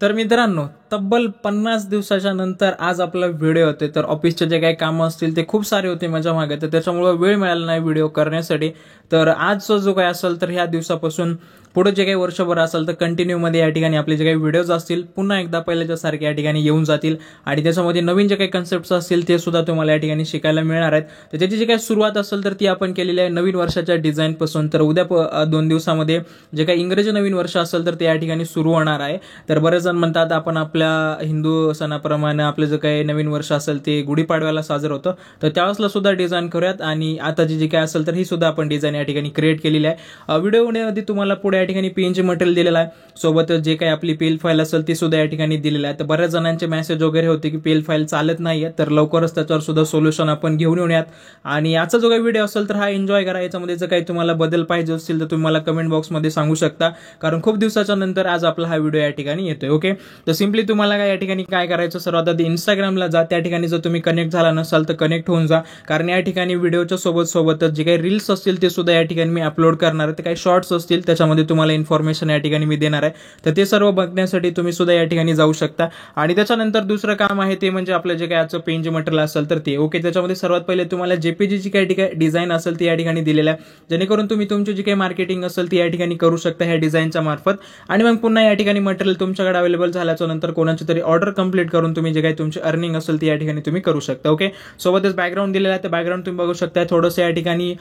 तर मित्रांनो, तब्बल 50 दिवसाच्या नंतर आज आपला व्हिडिओ होते. तर ऑफिसचे जे काही कामं असतील ते खूप सारे होते माझ्या मागे, तर त्याच्यामुळे वेळ मिळाला नाही व्हिडिओ करण्यासाठी. तर आजचं जो काही असेल तर ह्या दिवसापासून पुढे जे काही वर्षभर असेल तर कंटिन्यूमध्ये या ठिकाणी आपले जे काही व्हिडिओज असतील पुन्हा एकदा पहिल्याच्या सारखे या ठिकाणी येऊन जातील आणि त्याच्यामध्ये नवीन जे काही कन्सेप्ट्स असतील ते सुद्धा तुम्हाला या ठिकाणी शिकायला मिळणार आहेत. तर त्याची जी काही सुरुवात असेल तर ती आपण केलेली आहे नवीन वर्षाच्या डिझाईनपासून. तर उद्या 2 दिवसामध्ये जे काही इंग्रजी नवीन वर्ष असेल तर ते या ठिकाणी सुरू होणार आहे. तर बरेच जण म्हणतात आपण आपल्या हिंदू सणाप्रमाणे आपलं जे काही नवीन वर्ष असेल ते गुढीपाडव्याला साजरं होतं, तर त्यावेळेसला सुद्धा डिझाईन करूयात आणि आताची जी काय असेल तर ही सुद्धा आपण डिझाईन या ठिकाणी क्रिएट केलेली आहे. व्हिडिओमध्ये तुम्हाला पुढे या ठिकाणी पीएनजी मटेरियल दिलेलं आहे, सोबतच जे काही आपली पीएल फाईल असेल ती सुद्धा या ठिकाणी दिलेली आहे. तर बऱ्याच जणांचे मेसेज वगैरे होते की पीएल फाईल चालत नाहीये, तर लवकरच त्याच्यावर सुद्धा सोल्युशन आपण घेऊन येऊयात. आणि याचा जो काही व्हिडिओ असेल तर हा एन्जॉय करा. याच्यामध्ये जर काही तुम्हाला बदल पाहिजे असतील तर तुम्ही मला कमेंट बॉक्समध्ये सांगू शकता, कारण खूप दिवसाच्या नंतर आज आपला हा व्हिडिओ या ठिकाणी येतोय. ओके, तर सिम्पली तुम्हाला काय या ठिकाणी काय करायचं, सर्वात आधी इंस्टाग्रामला जा. त्या ठिकाणी जर तुम्ही कनेक्ट झाला नसाल तर कनेक्ट होऊन जा, कारण या ठिकाणी व्हिडिओच्या सोबतच जे काही रील्स असतील ते सुद्धा या ठिकाणी मी अपलोड करणार आहे. ते काही शॉर्ट्स असतील त्याच्यामध्ये तुम्हाला इन्फॉर्मेशन या ठिकाणी मी देणार आहे, तर ते सर्व बघण्यासाठी तुम्ही सुद्धा या ठिकाणी जाऊ शकता. आणि त्याच्यानंतर दुसरं काम आहे ते म्हणजे आपलं जे काही आजचं पीएनजी मटेरियल असेल तर ते ओके. त्याच्यामध्ये सर्वात पहिले तुम्हाला जेपीजीची काही डिझाईन असेल ती या ठिकाणी दिलेलं आहे, जेणेकरून तुम्ही तुमची जी काही मार्केटिंग असेल ती या ठिकाणी करू शकता ह्या डिझाईनच्या मार्फत. आणि मग पुन्हा या ठिकाणी मटेरियल तुमच्याकडे अवेलेबल झाल्याच्या नंतर कोणाची तरी ऑर्डर कंप्लीट करून तुम्ही जे काही तुमची अर्निंग असेल ती या ठिकाणी तुम्ही करू शकता. ओके, सोबतच बॅकग्राऊंड दिलेला आहे, तर बॅकग्राऊंड तुम्ही बघू शकता थोडंसं या ठिकाणी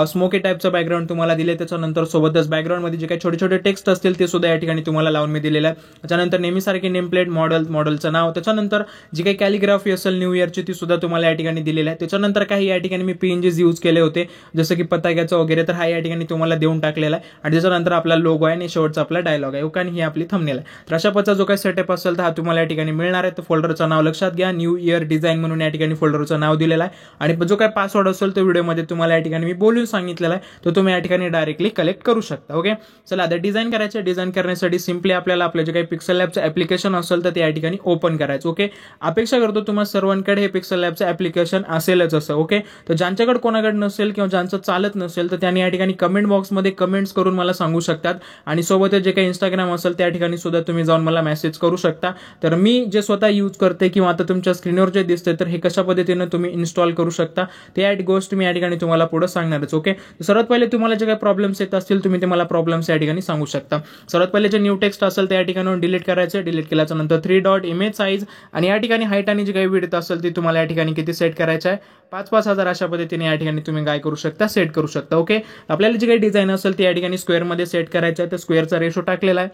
स्मोकी टाईपचं बॅकग्राऊंड तुम्हाला दिले. त्याच्यानंतर सोबतच बॅकग्राऊंडमध्ये जे काही छोटे छोटे टेक्स्ट असतील ते सुद्धा या ठिकाणी तुम्हाला लावून मी दिलेलं आहे. त्याच्यानंतर नेहमीसारखी नेम प्लेट, मॉडेलचं नाव, त्याच्यानंतर जी काही कॅलिग्राफी असेल न्यू इयरची ती सुद्धा तुम्हाला या ठिकाणी दिलेली आहे. त्याच्यानंतर काही या ठिकाणी मी पीएनजीज यूज केले होते जसं की पताक्याचं वगैरे, तर हा या ठिकाणी तुम्हाला देऊन टाकलेला आहे. आणि त्याच्यानंतर आपला लोगो आहे आणि शेवटचा आपला डायलॉग आहे. ओके, आणि ही आपली थंबनेल आहे. तर अशा पद्धतीचा जो काही सेटअप असेल तर हा तुम्हाला या ठिकाणी मिळणार आहे. तर फोल्डरचं नाव लक्षात घ्या, न्यू इयर डिझाईन म्हणून या ठिकाणी फोल्डरचं नाव दिलेलं आहे. आणि जो काही पासवर्ड असेल तो व्हिडिओमध्ये तुम्हाला या ठिकाणी मी बोलून सांगितलेला आहे, तो तुम्ही या ठिकाणी डायरेक्टली कलेक्ट करू शकता. ओके, चला आता डिझाईन करायचं. डिझाईन करण्यासाठी सिम्पली आपल्याला आपलं जे काही पिक्सल लॅबचं ऍप्लिकेशन असेल तर ते या ठिकाणी ओपन करायचं. ओके, अपेक्षा करतो तुम्हाला सर्वांकडे हे पिक्सल लॅबचं ऍप्लिकेशन असेलच असं. ओके, तर ज्यांच्याकडे कोणाकडे नसेल किंवा ज्यांचं चालत नसेल तर त्यांनी या ठिकाणी कमेंट बॉक्समध्ये कमेंट्स करून मला सांगू शकतात. आणि सोबतच जे काही इंस्टाग्राम असेल त्या ठिकाणी सुद्धा तुम्ही जाऊन मला मेसेज करू शकता. तर मी जे स्वतः यूज करते किंवा आता तुमच्या स्क्रीनवर जे दिसते तर हे कशा पद्धतीने तुम्ही इन्स्टॉल करू शकता ते गोष्ट मी या ठिकाणी तुम्हाला पुढे सांगणारच. ओके, सर्वात पहिले तुम्हाला जे काही प्रॉब्लेम्स येत असतील तुम्ही ते मला प्रॉब्लेम्स या ठिकाणी सांगू शकता. सर्वात पहिले जे न्यू टेक्स्ट असेल त्या ठिकाणी डिलीट करायचं. डिलीट केल्याच्या नंतर 3 डॉट इमेज साईज आणि या ठिकाणी हाईट आणि जी काही विड्थ असेल ती तुम्हाला या ठिकाणी किती सेट करायचं आहे, 5,000 अशा पद्धतीने या ठिकाणी तुम्ही काय करू शकता, सेट करू शकता. ओके, आपल्याला जी काही डिझाईन असेल ती या ठिकाणी स्क्वेअरमध्ये सेट करायचं आहे. तर स्क्वेअरचा रेशो टाकलेला आहे.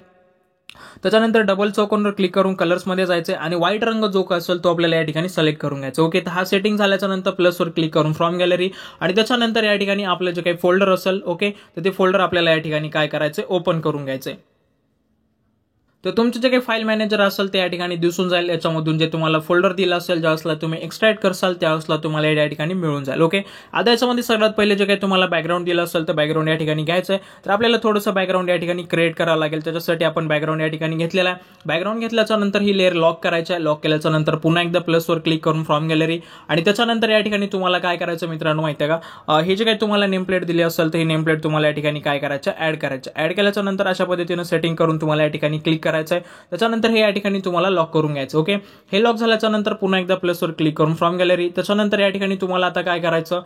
त्याच्यानंतर डबल चौकोनवर क्लिक करून कलर्समध्ये जायचे आणि व्हाईट रंग जो असेल तो आपल्याला या ठिकाणी सिलेक्ट करून घ्यायचा. ओके, तर हा सेटिंग झाल्याच्या नंतर प्लसवर क्लिक करून फ्रॉम गॅलरी आणि त्याच्यानंतर या ठिकाणी आपलं जे काही फोल्डर असेल ओके, तर ते फोल्डर आपल्याला या ठिकाणी काय करायचं, ओपन करून घ्यायचे. तर तुमचे जे काही फाईल मॅनेजर असेल ते या ठिकाणी दिसून जाईल. याच्यामधून जे तुम्हाला फोल्डर दिला असेल ज्यावेळेसला तुम्ही एक्सट्रॅक्ट करसाल त्यावेळेसला तुम्हाला या ठिकाणी मिळून जाईल. ओके, आता याच्यामध्ये सगळ्यात पहिले जे काही तुम्हाला बॅकग्राऊंड दिलं असेल तर बॅकग्राऊंड या ठिकाणी घ्यायचं आहे. तर आपल्याला थोडंसं बॅकग्राऊंड या ठिकाणी क्रिएट करावं लागेल. त्याच्यासाठी आपण बॅकग्राऊंड या ठिकाणी घेतलेला आहे. बॅकग्राऊंड घेतल्याच्या नंतर ही लेअर लॉक करायची आहे. लॉक केल्याच्या नंतर पुन्हा एकदा प्लसवर क्लिक करून फ्रॉम गॅलरी आणि त्याच्यानंतर या ठिकाणी तुम्हाला काय करायचं मित्रांनो माहिती आहे का, हे जे काही तुम्हाला नेम प्लेट दिली असेल तर ही नेम प्लेट तुम्हाला या ठिकाणी काय करायचं, ऍड करायचं. ऍड केल्याच्या नंतर अशा पद्धतीने सेटिंग करून तुम्हाला या ठिकाणी क्लिक करायचं आहे. त्याच्यानंतर हे या ठिकाणी तुम्हाला लॉक करून घ्यायचं. ओके, हे लॉक झाल्याच्या नंतर पुन्हा एकदा प्लसवर क्लिक करून फ्रॉम गॅलरी. त्याच्यानंतर या ठिकाणी तुम्हाला आता काय करायचं,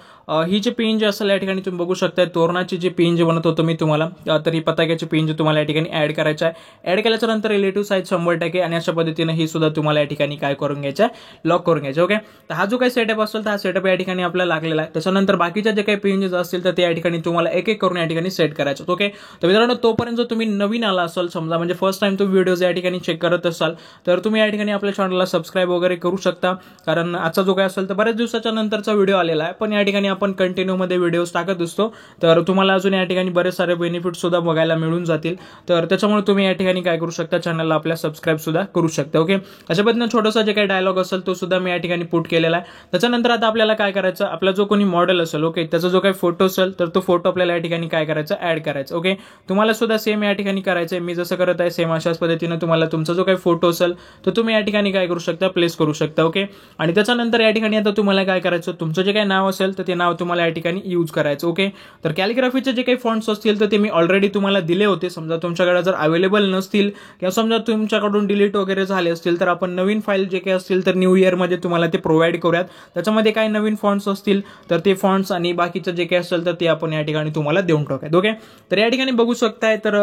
ही जी पीएनजी असेल या ठिकाणी तुम्ही बघू शकता तोरणाची जी पीएनजी बनत होतो मी तुम्हाला, तर ही पताक्याची पीएनजी तुम्हाला या ठिकाणी ऍड करायचं आहे. ऍड केल्याच्या नंतर रिलेटिव्ह साईज 100% आणि अशा पद्धतीने ही सुद्धा तुम्हाला या ठिकाणी काय करून घ्यायचं, लॉक करून घ्यायचं. ओके, तर हा जो काही सेटअप असेल तर हा सेटअप या ठिकाणी आपल्याला लागलेला आहे. त्याच्यानंतर बाकीच्या जे काही पीएनजीज असतील तर ते या ठिकाणी तुम्हाला एक एक करून या ठिकाणी सेट करायचं. ओके, तर मित्रांनो तोपर्यंत जर तुम्ही नवीन आला असाल समजा, म्हणजे फर्स्ट टाइम तुम्ही व्हिडिओज या ठिकाणी चेक करत असाल तर तुम्ही या ठिकाणी आपल्या चॅनलला सबस्क्राईब वगैरे करू शकता. कारण आजचा जो काय असेल तर बऱ्याच दिवसाच्या नंतरचा व्हिडिओ आलेला आहे, पण या ठिकाणी आपण कंटिन्यू मध्ये व्हिडिओज टाकत असतो. तर तुम्हाला अजून या ठिकाणी बरेच सारे बेनिफिट सुद्धा बघायला मिळून जातील. तर त्याच्यामुळे तुम्ही या ठिकाणी काय करू शकता, चॅनलला आपल्या सबस्क्राईब सुद्धा करू शकता. ओके, अशा पद्धतीने छोटासा जे काही डायलॉग असेल तो सुद्धा मी या ठिकाणी पुट केलेला आहे. त्याच्यानंतर आता आपल्याला काय करायचं, आपला जो कोणी मॉडेल असेल ओके, त्याचा जो काही फोटो असेल तर तो फोटो आपल्याला या ठिकाणी काय करायचा, ऍड करायचा. ओके, तुम्हाला सुद्धा सेम या ठिकाणी करायचं आहे. मी जसं करत आहे सेम अशाच पद्धतीने तुम्हाला तुमचा जो काही फोटो असेल तो तुम्ही या ठिकाणी काय करू शकता, प्लेस करू शकता. ओके. आणि त्याच्यानंतर या ठिकाणी आता तुम्हाला काय करायचं, तुमचं जे काही नाव असेल तर ते नाव तुम्हाला या ठिकाणी यूज करायचं. ओके. तर कॅलिग्राफीचे जे काही फॉन्ट्स असतील तर ते मी ऑलरेडी तुम्हाला दिले होते. समजा तुमच्याकडे जर अवेलेबल नसतील किंवा समजा तुमच्याकडून डिलीट वगैरे झाले असतील तर आपण नवीन फाईल जे काही असतील तर न्यू इयरमध्ये तुम्हाला ते प्रोव्हाइड करूयात. त्याच्यामध्ये काही नवीन फॉन्ट्स असतील तर ते फॉन्ट्स आणि बाकीचं जे काही असेल तर ते आपण या ठिकाणी तुम्हाला देऊन टाकूयात. ओके. तर या ठिकाणी बघू शकताय तर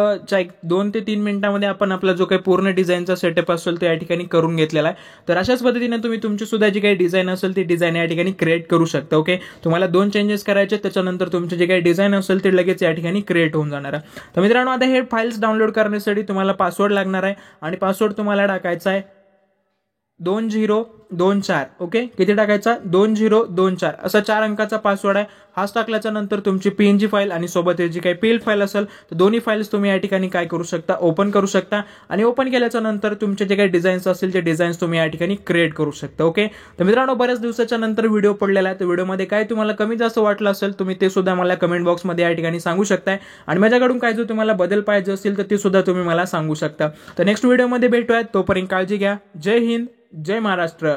2 ते 3 मिनिटांमध्ये आपण आपला जो काही पूर्ण डिझाईनचा सेटअप असेल तो या ठिकाणी करून घेतलेला आहे. तर अशाच पद्धतीने तुम्ही तुमची सुद्धा जी काही डिझाईन असेल ती डिझाईन या ठिकाणी क्रिएट करू शकता. ओके. तुम्हाला 2 चेंजेस करायचे, त्याच्यानंतर तुमचे जे काही डिझाईन असेल ते लगेच या ठिकाणी क्रिएट होऊन जाणार आहे. तर मित्रांनो, आता हे फाईल्स डाउनलोड करण्यासाठी तुम्हाला पासवर्ड लागणार आहे आणि पासवर्ड तुम्हाला टाकायचा आहे 2024. ओके. किती टाकायचा, 2024 असा 4 अंकाचा पासवर्ड आहे. हाच टाकल्याच्या नंतर तुमची पीएनजी फाईल आणि सोबत जी काही पीएल फाईल असेल तर दोन्ही फाईल्स तुम्ही या ठिकाणी काय करू शकता, ओपन करू शकता आणि ओपन केल्याच्या नंतर तुमचे जे काही डिझाईन्स असतील ते डिझाईन्स तुम्ही या ठिकाणी क्रिएट करू शकता. ओके. तर मित्रांनो, बऱ्याच दिवसाच्या नंतर व्हिडिओ पडलेला आहे. तर व्हिडिओमध्ये काय तुम्हाला कमी जास्त वाटलं असेल तुम्ही ते सुद्धा मला कमेंट बॉक्समध्ये या ठिकाणी सांगू शकताय आणि माझ्याकडून काय जो तुम्हाला बदल पाहिजे असतील तर ते सुद्धा तुम्ही मला सांगू शकता. तर नेक्स्ट व्हिडिओमध्ये भेटूयात. तोपर्यंत काळजी घ्या. जय हिंद, जय महाराष्ट्र.